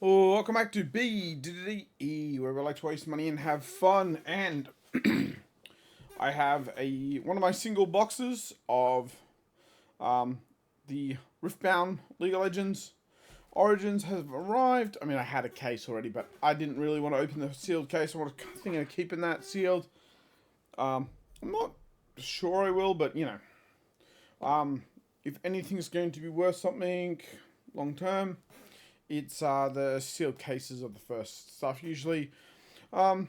Oh, welcome back to BDDE, where we like to waste money and have fun. And I have one of my single boxes of the Riftbound League of Legends Origins has arrived. I mean, I had a case already, but I didn't really want to open the sealed case. I was thinking of keeping that sealed. I'm not sure I will, but if anything's going to be worth something long term, it's the sealed cases of the first stuff. Usually, who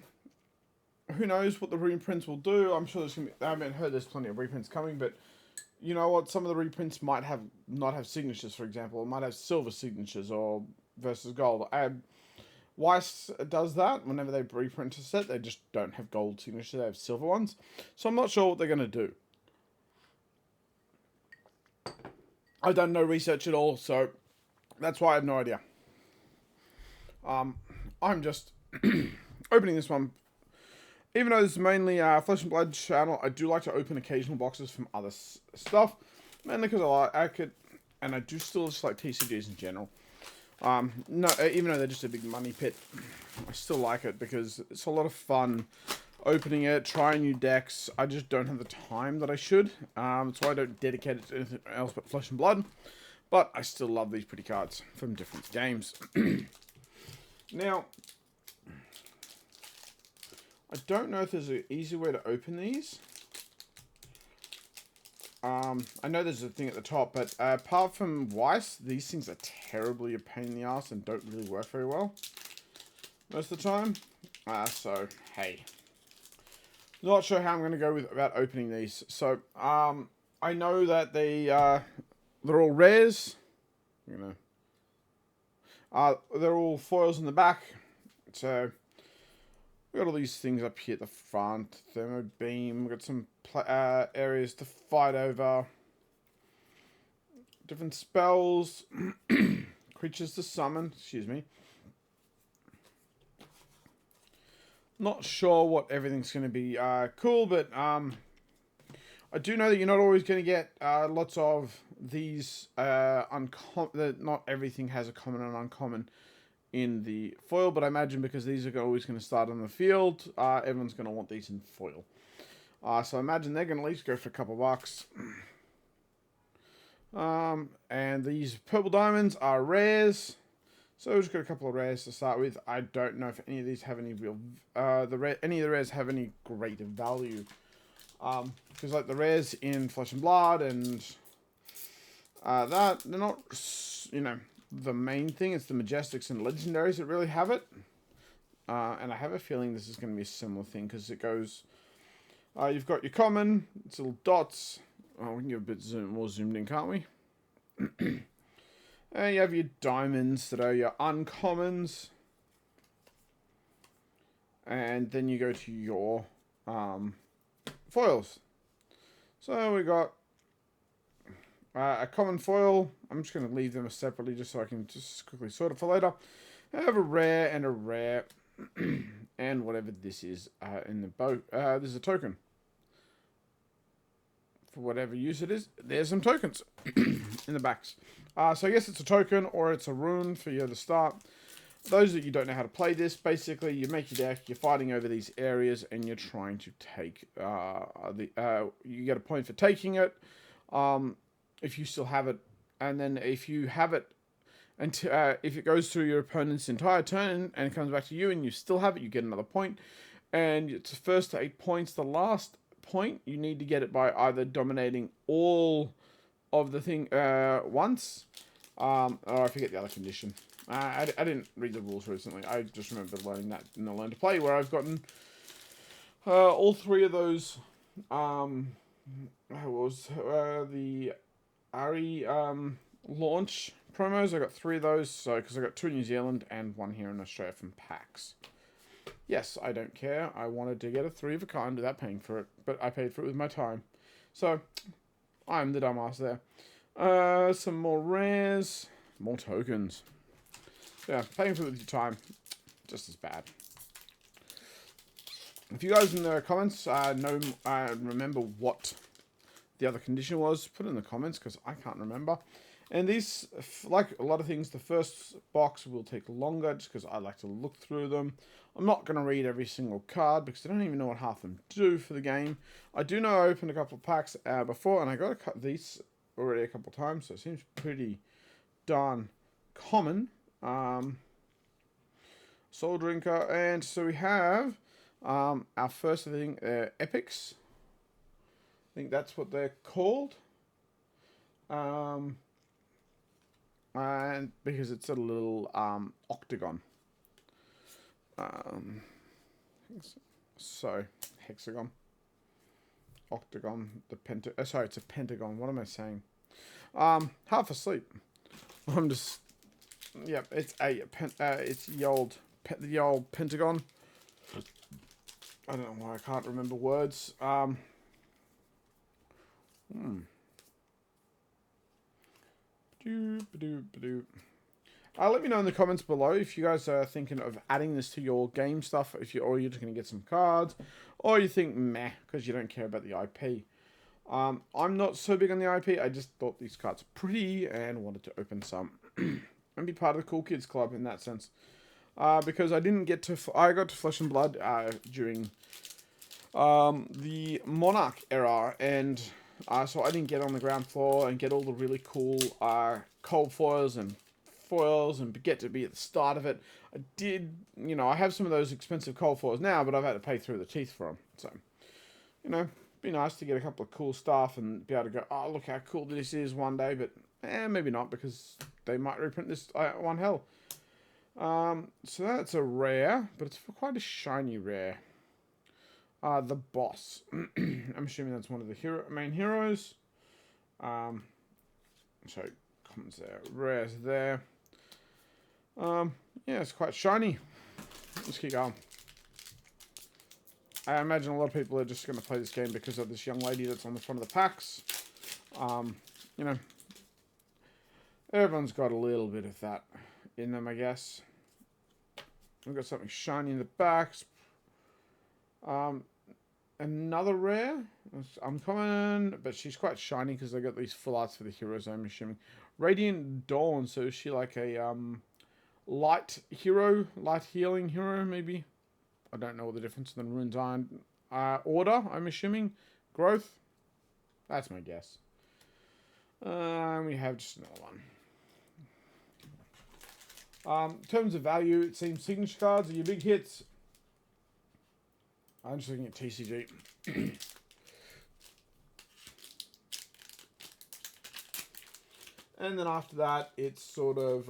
knows what the reprints will do? I'm sure there's gonna be. I haven't heard there's plenty of reprints coming, but you know what? Some of the reprints might not have signatures, for example. It might have silver signatures or versus gold. Weiss does that whenever they reprint a set. They just don't have gold signatures. They have silver ones. So I'm not sure what they're gonna do. I've done no research at all, so that's why I have no idea. I'm just opening this one. Even though this is mainly Flesh and Blood channel, I do like to open occasional boxes from other stuff. Mainly because I could, and I do still just like TCGs in general. No, even though they're just a big money pit, I still like it because it's a lot of fun opening it, trying new decks. I just don't have the time that I should. That's why I don't dedicate it to anything else but Flesh and Blood. But I still love these pretty cards from different games. Now, I don't know if there's an easy way to open these. I know there's a thing at the top, but apart from Weiss, these things are terribly a pain in the ass and don't really work very well most of the time. So, hey. Not sure how I'm going to go about opening these. So, I know that they're all rares. They're all foils in the back. So, we got all these things up here at the front. Thermo beam. We got some areas to fight over. Different spells. Creatures to summon. Excuse me. Not sure what everything's going to be cool, but I do know that you're not always going to get lots of these uncommon. Not everything has a common and uncommon in the foil, but I imagine because these are always going to start on the field, everyone's going to want these in foil. So I imagine they're going to at least go for a couple bucks. And these purple diamonds are rares. So we've just got a couple of rares to start with. I don't know if any of these have any real... any of the rares have any great value. Because like the rares in Flesh and Blood and that, they're not, the main thing. It's the Majestics and Legendaries that really have it. And I have a feeling this is going to be a similar thing because it goes... you've got your common, it's little dots. Oh, we can get a bit more zoomed in, can't we? You have your diamonds that are your uncommons. And then you go to your foils. So we got a common foil. I'm just going to leave them separately just so I can just quickly sort it for later. I have a rare and a rare. And whatever this is in the boat. This is a token. For whatever use it is, there's some tokens in the backs. So I guess it's a token or it's a rune for you to start. Those that you don't know how to play this, basically you make your deck, you're fighting over these areas, and you're trying to take you get a point for taking it, if you still have it, and then if you have it, and if it goes through your opponent's entire turn and it comes back to you and you still have it, you get another point. And it's the first 8 points. The last point, you need to get it by either dominating all of the thing once, or I forget the other condition. I didn't read the rules recently. I just remember learning that in the Learn to Play, where I've gotten all three of those. The Ari launch promos. I got 3 of those, so because I got 2 in New Zealand and 1 here in Australia from PAX. Yes, I don't care. I wanted to get a 3 of a kind without paying for it, but I paid for it with my time. So, I'm the dumbass there. Some more rares. More tokens. Yeah, paying for it with your time. Just as bad. If you guys in the comments remember what the other condition was, put it in the comments, because I can't remember. And these, like a lot of things, the first box will take longer just because I like to look through them. I'm not going to read every single card because I don't even know what half of them do for the game. I do know I opened a couple of packs before, and I got to cut these already a couple of times, so it seems pretty darn common. Soul Drinker, and so we have our first thing, Epics. I think that's what they're called. And because it's a little octagon. So hexagon, octagon, sorry, it's a pentagon. What am I saying? Half asleep. I'm just, yep. It's it's the old pentagon. I don't know why I can't remember words. Let me know in the comments below if you guys are thinking of adding this to your game stuff, or you're just going to get some cards, or you think meh because you don't care about the IP. I'm not so big on the IP. I just thought these cards are pretty and wanted to open some and be part of the Cool Kids Club in that sense. Because I didn't get to, I got to Flesh and Blood during the Monarch era, and so I didn't get on the ground floor and get all the really cool cold foils and get to be at the start of it. I did, I have some of those expensive cold foils now, but I've had to pay through the teeth for them. So, be nice to get a couple of cool stuff and be able to go, oh, look how cool this is one day, but maybe not because they might reprint this one hell. So that's a rare, but it's quite a shiny rare. The boss. I'm assuming that's one of the main heroes. So commons there, rares there. Yeah, it's quite shiny. Let's keep going. I imagine a lot of people are just going to play this game because of this young lady that's on the front of the packs. Everyone's got a little bit of that in them, I guess. We've got something shiny in the backs. Another rare. Uncommon, but she's quite shiny because I got these full arts for the heroes, I'm assuming. Radiant Dawn, so is she like a light hero? Light healing hero, maybe? I don't know the difference in the Rune's Iron Order, I'm assuming. Growth? That's my guess. We have just another one. In terms of value, it seems signature cards are your big hits. I'm just looking at TCG. And then after that, it's sort of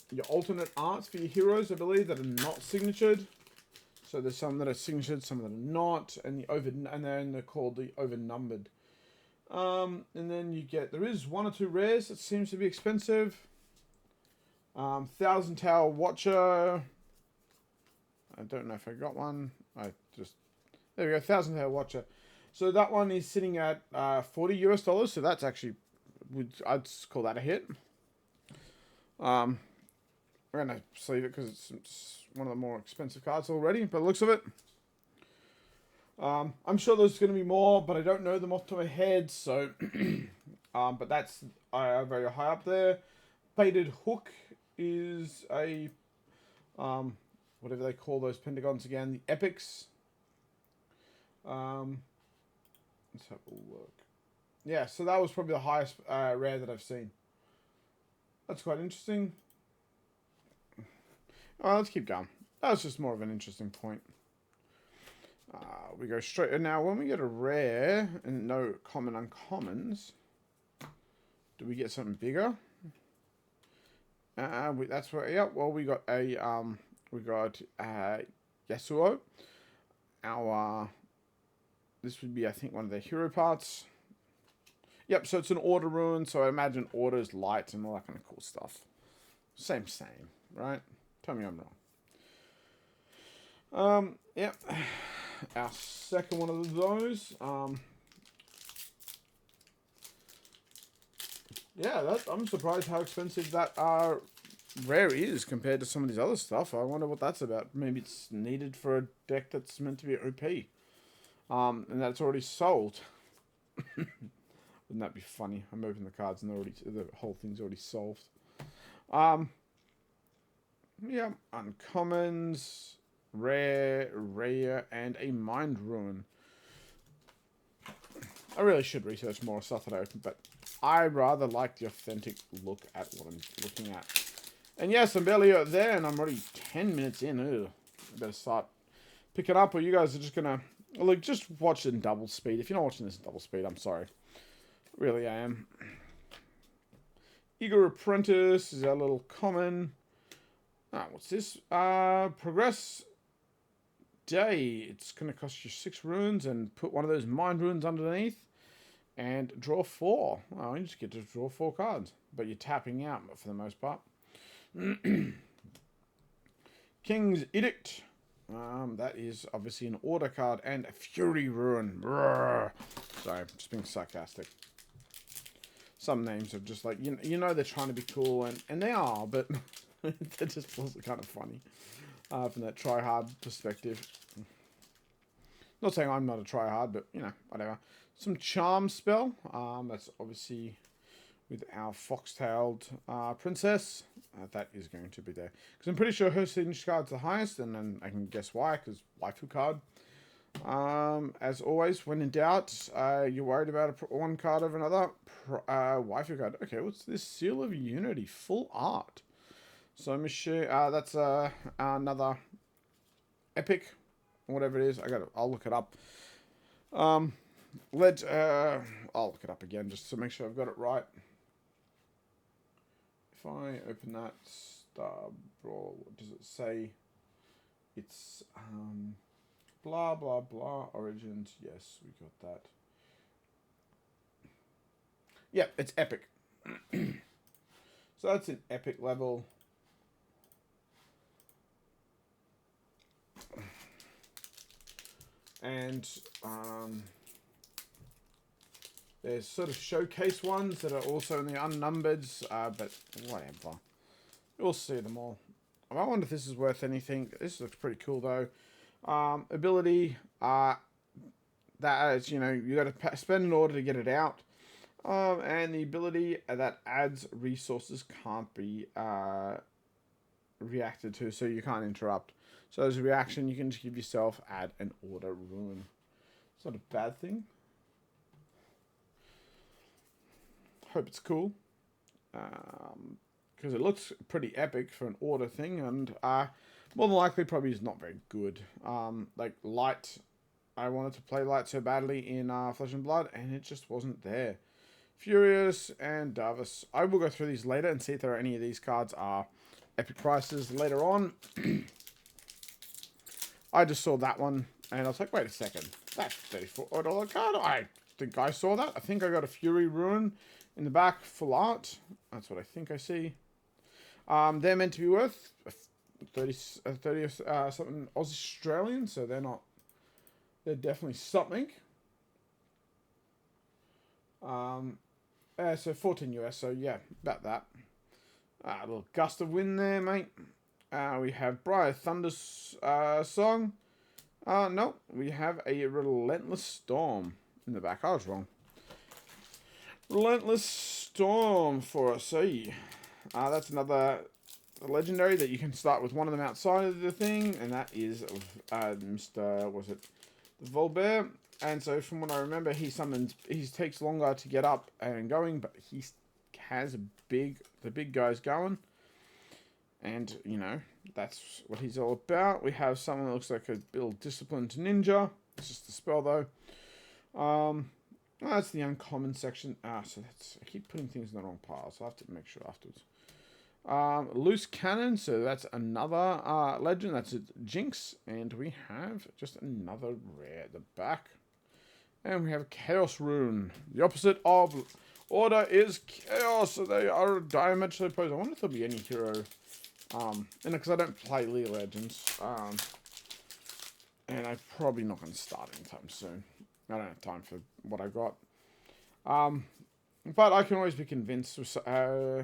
your alternate arts for your heroes, I believe, that are not signatured. So there's some that are signatured, some that are not, and then they're called the overnumbered. And then you get, there is one or two rares that seems to be expensive. Thousand Tower Watcher. I don't know if I got one. There we go, Thousand Tower Watcher. So that one is sitting at $40 US. So that's actually, I'd call that a hit. We're gonna sleeve it because it's one of the more expensive cards already. By the looks of it, I'm sure there's going to be more, but I don't know them off the top of my head. So, but that's very high up there. Baited Hook is a whatever they call those pentagons again, the epics. Let's have a look. Yeah, so that was probably the highest rare that I've seen. That's quite interesting. Let's keep going. That was just more of an interesting point. We go straight. And now, when we get a rare and no common uncommons, do we get something bigger? That's where. Yeah. Well, we got a Yasuo. This would be, I think, one of their hero parts. Yep. So it's an order rune. So I imagine order is light and all that kind of cool stuff. Same, right? Tell me I'm wrong. Yep. Our second one of those. Yeah, I'm surprised how expensive that rare is compared to some of these other stuff. I wonder what that's about. Maybe it's needed for a deck that's meant to be OP. And that's already sold. Wouldn't that be funny? I'm opening the cards and the whole thing's already solved. Yeah, uncommons, rare, and a mind ruin. I really should research more stuff that I open, but I rather like the authentic look at what I'm looking at. And yes, I'm barely there, and I'm already 10 minutes in. Ew. I better start picking up, or you guys are just gonna look. Just watch it in double speed. If you're not watching this in double speed, I'm sorry. Really, I am. Eager Apprentice is our little common. What's this? Progress Day. It's going to cost you 6 runes and put one of those mind runes underneath. And draw 4. Well, you just get to draw 4 cards. But you're tapping out for the most part. King's Edict. That is obviously an order card and a Fury Rune. Brrr. Sorry, just being sarcastic. Some names are just like, you know they're trying to be cool, and they are, but they're just also kind of funny from that try-hard perspective. Not saying I'm not a try-hard, but, you know, whatever. Some Charm spell. That's obviously with our fox-tailed princess. That is going to be there. Because I'm pretty sure her signature card's the highest, and then I can guess why, because waifu card. As always, when in doubt, you're worried about one card over another. Waifu card. Okay, what's this? Seal of Unity. Full art. So, Michelle, that's another epic. Whatever it is. I'll look it up. I'll look it up again just to make sure I've got it right. If I open that Star Brawl, what does it say? It's, blah, blah, blah, Origins. Yes, we got that. Yep, it's epic. So that's an epic level. And there's sort of showcase ones that are also in the unnumbered, but whatever. You'll see them all. I wonder if this is worth anything. This looks pretty cool though. Ability, that is, you know, you got to spend an order to get it out. And the ability that adds resources can't be reacted to, so you can't interrupt. So as a reaction, you can just give yourself add an order rune. It's not a bad thing. Hope it's cool. Because it looks pretty epic for an order thing, and more than likely probably is not very good. Like Light, I wanted to play Light so badly in Flesh and Blood, and it just wasn't there. Furious and Davis. I will go through these later and see if there are any of these cards are epic prices later on. I just saw that one, and I was like, wait a second. That's $34 card. I think I saw that. I think I got a Fury Rune in the back, full art. That's what I think I see. They're meant to be worth 30 something Australian, so they're not. They're definitely something. So 14 US, so yeah, about that. A little gust of wind there, mate. We have Briar Thunder's song. No, we have a Relentless Storm in the back. I was wrong. Relentless Storm for us. That's another legendary that you can start with one of them outside of the thing, and that is Mr. Was it the Volbear? And so from what I remember, he takes longer to get up and going, but he has the big guys going. And, you know, that's what he's all about. We have someone that looks like a Build Disciplined Ninja. It's just a spell, though. That's the uncommon section. So I keep putting things in the wrong pile, so I have to make sure afterwards. Loose Cannon, so that's another legend. That's a Jinx. And we have just another rare at the back. And we have Chaos Rune. The opposite of Order is Chaos. So they are diametrically opposed. I wonder if there'll be any hero. And because I don't play League of Legends. And I'm probably not going to start anytime soon. I don't have time for what I got. But I can always be convinced. But I'm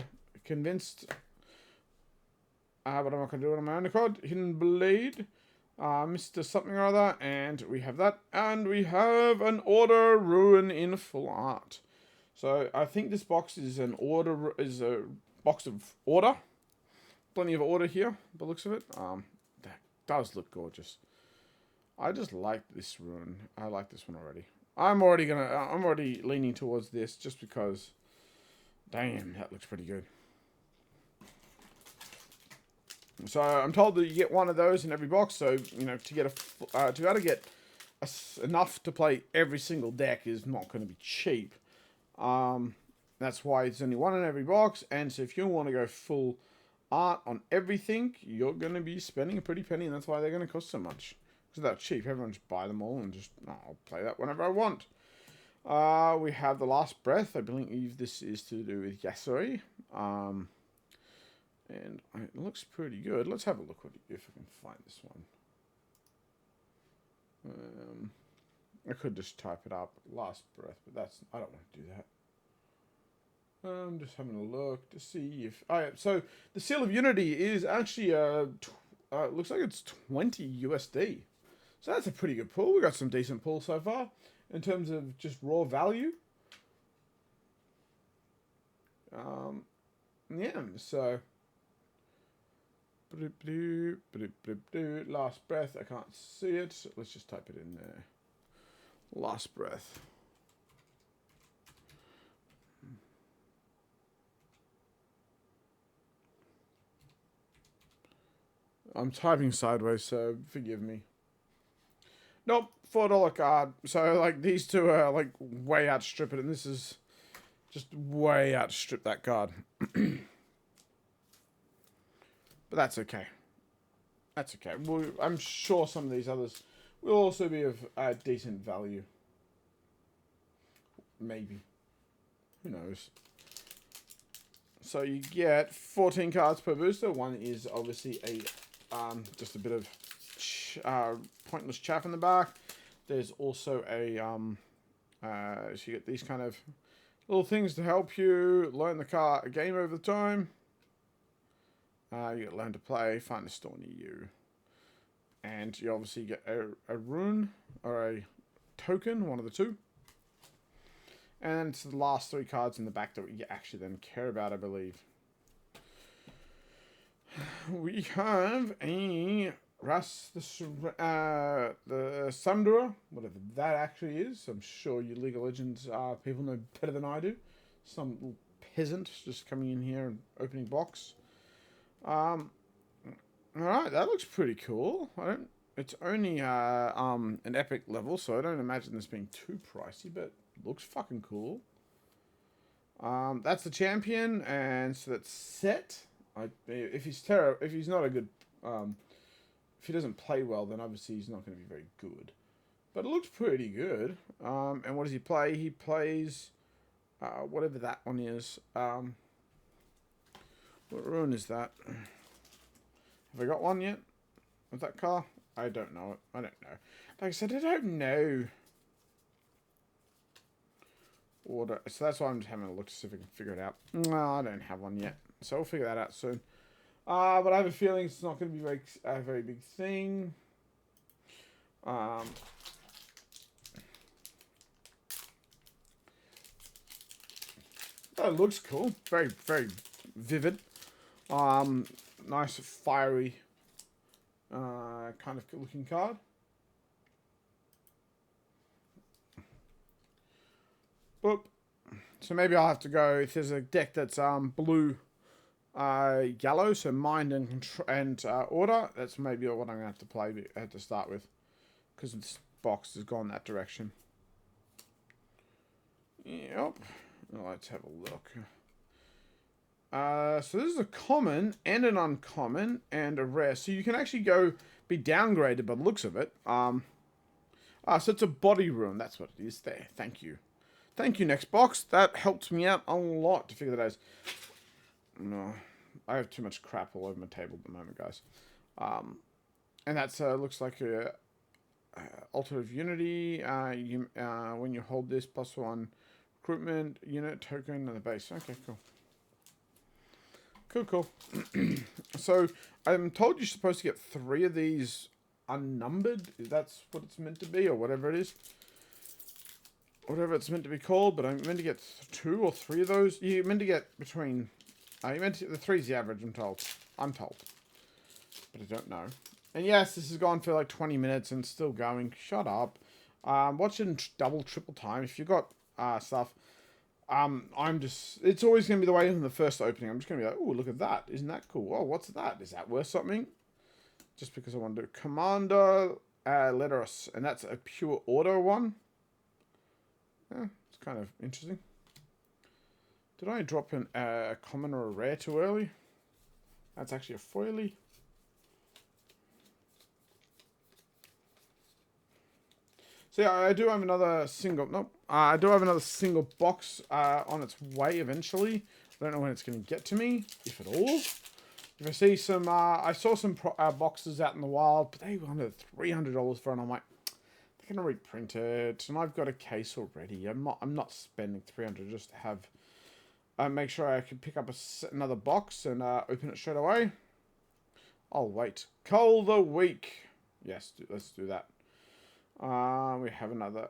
not going to do it on my own accord. Hidden Blade. Mr. Something or other. And we have that. And we have an Order Ruin in full art. So I think this box is a box of order. Plenty of order here, by the looks of it. That does look gorgeous. I just like this rune. I like this one already. I'm already leaning towards this just because. Damn, that looks pretty good. So I'm told that you get one of those in every box. So you know, to be able to get enough to play every single deck is not going to be cheap. That's why it's only one in every box. And so if you want to go full art on everything, you're going to be spending a pretty penny, and that's why they're going to cost so much. Because they're cheap. Everyone just buy them all and just, I'll play that whenever I want. We have The Last Breath. I believe this is to do with Yasui. And it looks pretty good. Let's have a look if I can find this one. I could just type it up, Last Breath, but I don't want to do that. I'm just having a look to see if... so the Seal of Unity is actually, looks like it's 20 USD. So that's a pretty good pull. We got some decent pulls so far in terms of just raw value. Yeah, so... Last Breath, I can't see it. Let's just type it in there. Last Breath. I'm typing sideways, so forgive me. Nope, $4 card. So, like, these two are, like, way outstripping, and this is just way outstrip that card. But that's okay. That's okay. I'm sure some of these others will also be of decent value. Maybe. Who knows? So you get 14 cards per booster. One is obviously just a bit of pointless chaff in the back. There's also so you get these kind of little things to help you learn the game over the time. You get learn to play, find a store near you. And you obviously get a rune or a token, one of the two. And it's the last three cards in the back that we actually then care about, I believe. We have a the Sundra, whatever that actually is. I'm sure you League of Legends people know better than I do. Some little peasant just coming in here and opening box. Alright, that looks pretty cool. It's only an epic level, so I don't imagine this being too pricey, but it looks fucking cool. That's the champion, and so that's set. If he's not a good, if he doesn't play well, then obviously he's not going to be very good. But it looks pretty good. And what does he play? He plays whatever that one is. What rune is that? Have I got one yet? With that car? I don't know it. I don't know. Like I said, I don't know. Order. So that's why I'm just having a look to see if I can figure it out. No, I don't have one yet. So we'll figure that out soon. But I have a feeling it's not going to be a very big thing. That looks cool. Very, very vivid. Nice fiery kind of looking card. Boop. So maybe I'll have to go if there's a deck that's blue, yellow, so mind and order. That's maybe what I'm gonna have to play at to start with, because this box has gone that direction. Yep. Let's have a look. So this is a common and an uncommon and a rare. So you can actually be downgraded by the looks of it. So it's a body rune. That's what it is there. Thank you. Thank you, next box. That helped me out a lot to figure that out. No, I have too much crap all over my table at the moment, guys. And that's looks like a Altar of Unity. When you hold this, +1 recruitment unit token on the base. Okay, cool. Cool. So I'm told you're supposed to get 3 of these unnumbered. That's what it's meant to be, or whatever it is. whatever it's meant to be called, but I'm meant to get 2 or 3 of those. You're meant to get between, you meant to, the 3's the average, I'm told. But I don't know. And yes, this has gone for like 20 minutes and still going. Shut up. Watching double, triple time. If you've got stuff, it's always going to be the way in the first opening. I'm just going to be like, oh, look at that. Isn't that cool? Oh, what's that? Is that worth something? Just because I want to do Commander Letterus. And that's a pure auto one. Yeah, it's kind of interesting. Did I drop in a common or a rare too early? That's actually a foily. So yeah, I do have another single. Nope. I do have another single box on its way eventually. I don't know when it's going to get to me, if at all. If I see some, I saw some boxes out in the wild, but they wanted $300 for it. And I'm like, they're going to reprint it, and I've got a case already. I'm not spending $300 just to have. Make sure I can pick up another box and open it straight away. I'll wait. Cull the week. Yes, let's do that. We have another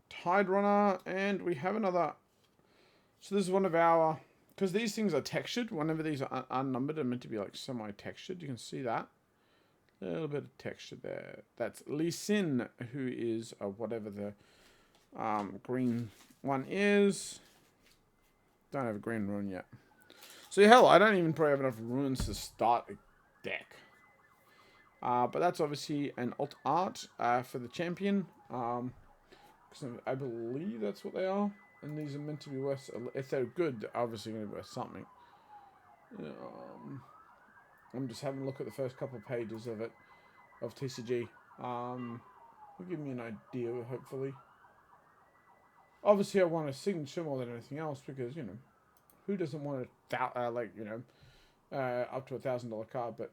Tide Runner, and we have another. So this is one of our, because these things are textured. Whenever these are unnumbered, they're meant to be like semi-textured. You can see that. A little bit of texture there. That's Lee Sin, who is whatever the green one is. Don't have a green rune yet. So hell, I don't even probably have enough runes to start a deck. But that's obviously an alt art for the champion. Because I believe that's what they are. And these are meant to be worth, if they're good, they're obviously going to be worth something. I'm just having a look at the first couple of pages of it, of TCG. Will give me an idea, hopefully. Obviously, I want a signature more than anything else because, you know, who doesn't want up to $1,000 card, but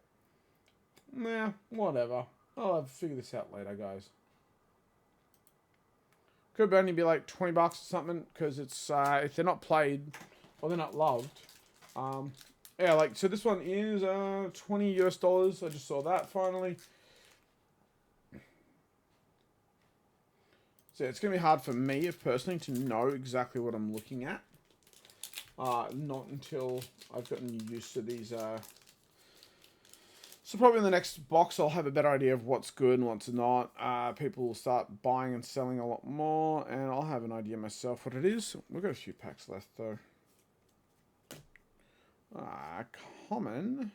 nah, whatever. I'll have to figure this out later, guys. Could only be like $20 or something, because it's if they're not played or they're not loved. Yeah, like so this one is $20 US. I just saw that finally. So it's gonna be hard for me, personally, to know exactly what I'm looking at. Not until I've gotten used to these. So probably in the next box, I'll have a better idea of what's good and what's not. People will start buying and selling a lot more, and I'll have an idea myself what it is. We've got a few packs left, though. Common.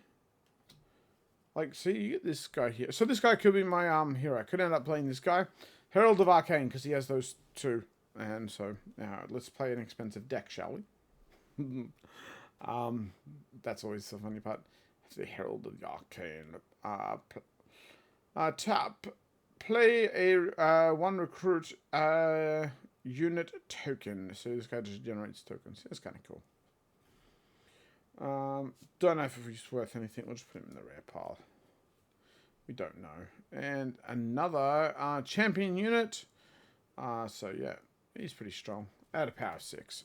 Like, see, you get this guy here. So this guy could be my hero. I could end up playing this guy. Herald of Arcane, because he has those two. And so, now let's play an expensive deck, shall we? That's always the funny part. The Herald of the Arcane. Tap. Play a one recruit unit token. So this guy just generates tokens. It's kind of cool. Don't know if he's worth anything. We'll just put him in the rare pile. We don't know. And another champion unit. So yeah, he's pretty strong. At a power of 6.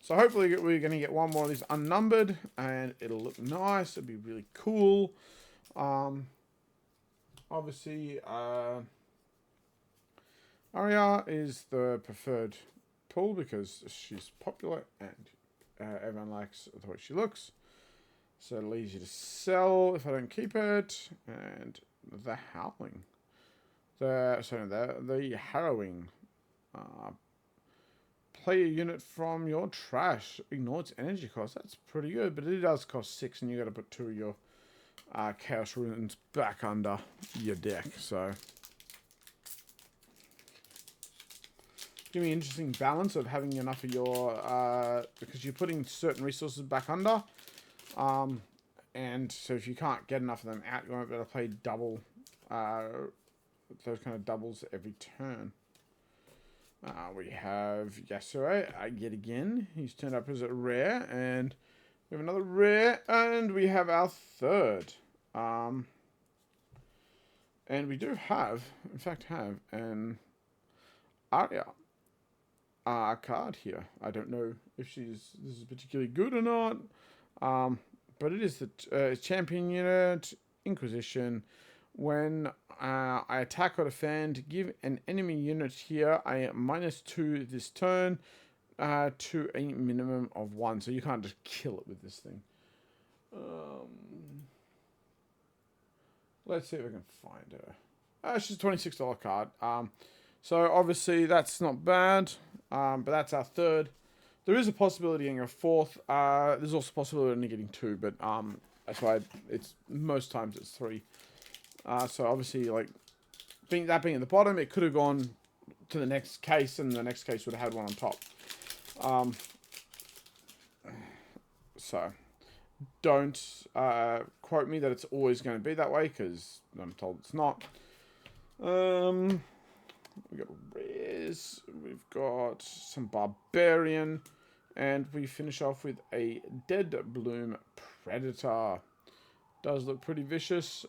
So hopefully we're going to get one more of these unnumbered, and it'll look nice. It'll be really cool. Obviously, Arya is the preferred pull because she's popular and everyone likes the way she looks. So it'll easy to sell if I don't keep it. And the Howling. The Harrowing. Play a unit from your trash. Ignore its energy cost. That's pretty good, but it does cost 6, and you got to put 2 of your Chaos Runes back under your deck. So, give me an interesting balance of having enough of your because you're putting certain resources back under, and so if you can't get enough of them out, you won't be able to play double those kind of doubles every turn. We have Yasuo yet again. He's turned up as a rare, and we have another rare, and we have our third. And we do have, in fact, an Arya card here. I don't know if this is particularly good or not, but it is the champion unit, Inquisition, When I attack or defend, give an enemy unit here a -2 this turn to a minimum of 1. So you can't just kill it with this thing. Let's see if we can find her. She's a $26 card. So obviously that's not bad, but that's our third. There is a possibility of getting a fourth. There's also a possibility of only getting 2, but that's why it's most times it's 3. So obviously, like being at the bottom, it could have gone to the next case, and the next case would have had one on top. So don't quote me that it's always going to be that way, because I'm told it's not. We got Rares, we've got some Barbarian, and we finish off with a Dead Bloom Predator. Does look pretty vicious,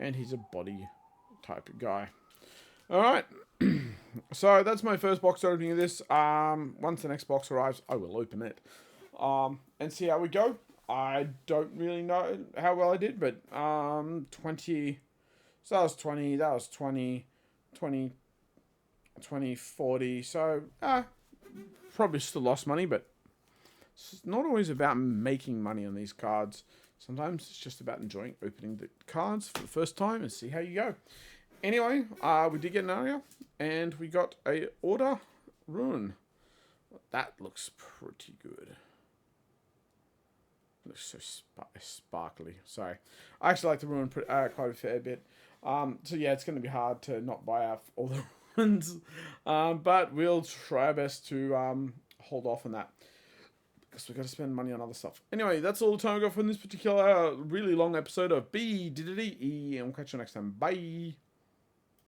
and he's a body type of guy. Alright, so that's my first box opening of this. Once the next box arrives, I will open it and see how we go. I don't really know how well I did, but 20... So that was 20, that was 20, 20, 20, 40. So, probably still lost money, but it's not always about making money on these cards. Sometimes it's just about enjoying opening the cards for the first time and see how you go. Anyway, we did get an area, and we got a Order Rune. That looks pretty good. Looks so sparkly. Sorry. I actually like the Rune quite a fair bit. So yeah, it's going to be hard to not buy out all the runes. But we'll try our best to hold off on that, because we've got to spend money on other stuff. Anyway, that's all the time I got for this particular really long episode of B-D-D-E, and we'll catch you next time. Bye!